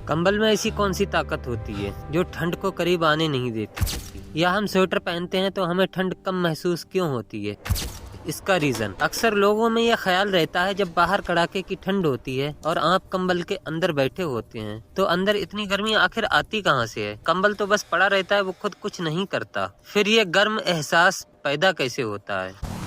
कंबल में ऐसी कौन सी ताकत होती है जो ठंड को करीब आने नहीं देती? या हम स्वेटर पहनते हैं तो हमें ठंड कम महसूस क्यों होती है? इसका रीजन अक्सर लोगों में यह ख्याल रहता है, जब बाहर कड़ाके की ठंड होती है और आप कंबल के अंदर बैठे होते हैं तो अंदर इतनी गर्मी आखिर आती कहां से है? कंबल तो बस पड़ा रहता है, वो खुद कुछ नहीं करता। फिर ये गर्म एहसास पैदा कैसे होता है?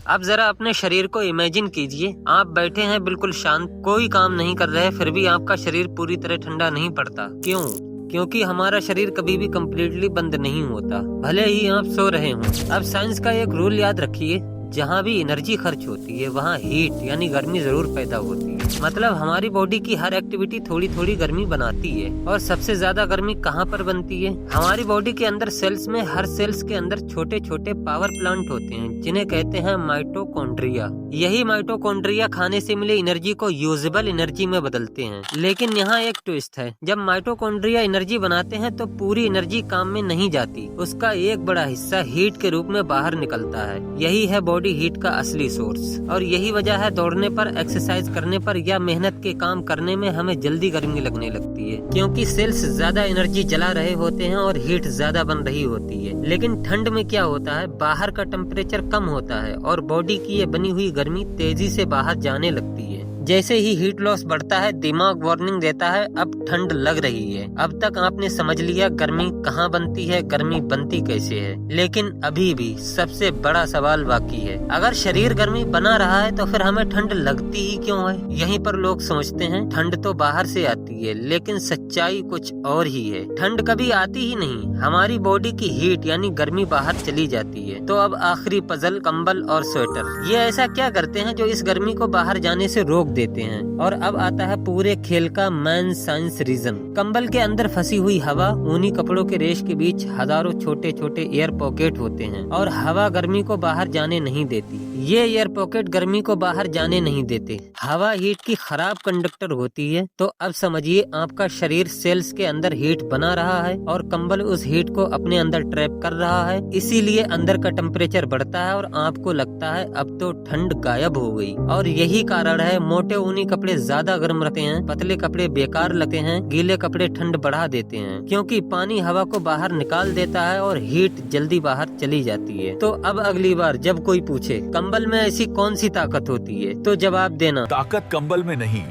आप जरा अपने शरीर को इमेजिन कीजिए, आप बैठे हैं बिल्कुल शांत, कोई काम नहीं कर रहे, फिर भी आपका शरीर पूरी तरह ठंडा नहीं पड़ता। क्यों? क्योंकि हमारा शरीर कभी भी कम्प्लीटली बंद नहीं होता, भले ही आप सो रहे हों। अब साइंस का एक रूल याद रखिए, जहाँ भी एनर्जी खर्च होती है वहाँ हीट यानी गर्मी जरूर पैदा होती है। मतलब हमारी बॉडी की हर एक्टिविटी थोड़ी थोड़ी गर्मी बनाती है। और सबसे ज्यादा गर्मी कहाँ पर बनती है? हमारी बॉडी के अंदर सेल्स में। हर सेल्स के अंदर छोटे छोटे पावर प्लांट होते हैं जिन्हें कहते हैं माइटोकॉन्ड्रिया। यही माइटोकॉन्ड्रिया खाने से मिले एनर्जी को यूजेबल एनर्जी में बदलते हैं। लेकिन यहाँ एक ट्विस्ट है, जब माइटोकॉन्ड्रिया एनर्जी बनाते हैं तो पूरी एनर्जी काम में नहीं जाती, उसका एक बड़ा हिस्सा हीट के रूप में बाहर निकलता है। यही है बॉडी हीट का असली सोर्स। और यही वजह है दौड़ने पर, एक्सरसाइज करने पर या मेहनत के काम करने में हमें जल्दी गर्मी लगने लगती है, क्योंकि सेल्स ज्यादा एनर्जी जला रहे होते हैं और हीट ज्यादा बन रही होती है। लेकिन ठंड में क्या होता है, बाहर का टेम्परेचर कम होता है और बॉडी की ये बनी हुई गर्मी तेजी से बाहर जाने लगती है। जैसे ही हीट लॉस बढ़ता है, दिमाग वार्निंग देता है अब ठंड लग रही है। अब तक आपने समझ लिया गर्मी कहाँ बनती है, गर्मी बनती कैसे है। लेकिन अभी भी सबसे बड़ा सवाल बाकी है, अगर शरीर गर्मी बना रहा है तो फिर हमें ठंड लगती ही क्यों है? यहीं पर लोग सोचते हैं ठंड तो बाहर से आती है, लेकिन सच्चाई कुछ और ही है। ठंड कभी आती ही नहीं, हमारी बॉडी की हीट यानी गर्मी बाहर चली जाती है। तो अब आखिरी पजल, कंबल और स्वेटर, ये ऐसा क्या करते हैं जो इस गर्मी को बाहर जाने से रोक देते हैं? और अब आता है पूरे खेल का मेन साइंस रीजन। कंबल के अंदर फंसी हुई हवा, ऊनी कपड़ों के रेश के बीच हजारों छोटे छोटे एयर पॉकेट होते हैं और हवा गर्मी को बाहर जाने नहीं देती। ये एयर पॉकेट गर्मी को बाहर जाने नहीं देते। हवा हीट की खराब कंडक्टर होती है। तो अब समझिए, आपका शरीर सेल्स के अंदर हीट बना रहा है और कंबल उस हीट को अपने अंदर ट्रैप कर रहा है। इसीलिए अंदर का टेम्परेचर बढ़ता है और आपको लगता है अब तो ठंड गायब हो गई। और यही कारण है मोटे ऊनी कपड़े ज्यादा गर्म रखते हैं, पतले कपड़े बेकार लगते हैं, गीले कपड़े ठंड बढ़ा देते हैं, क्योंकि पानी हवा को बाहर निकाल देता है और हीट जल्दी बाहर चली जाती है। तो अब अगली बार जब कोई पूछे कंबल में ऐसी कौन सी ताकत होती है, तो जवाब देना, ताकत कंबल में नहीं,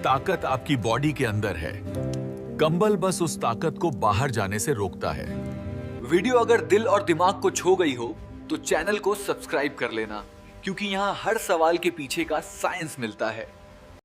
ताकत आपकी बॉडी के अंदर है। कंबल बस उस ताकत को बाहर जाने से रोकता है। वीडियो अगर दिल और दिमाग को छू गई हो तो चैनल को सब्सक्राइब कर लेना, क्योंकि यहाँ हर सवाल के पीछे का साइंस मिलता है।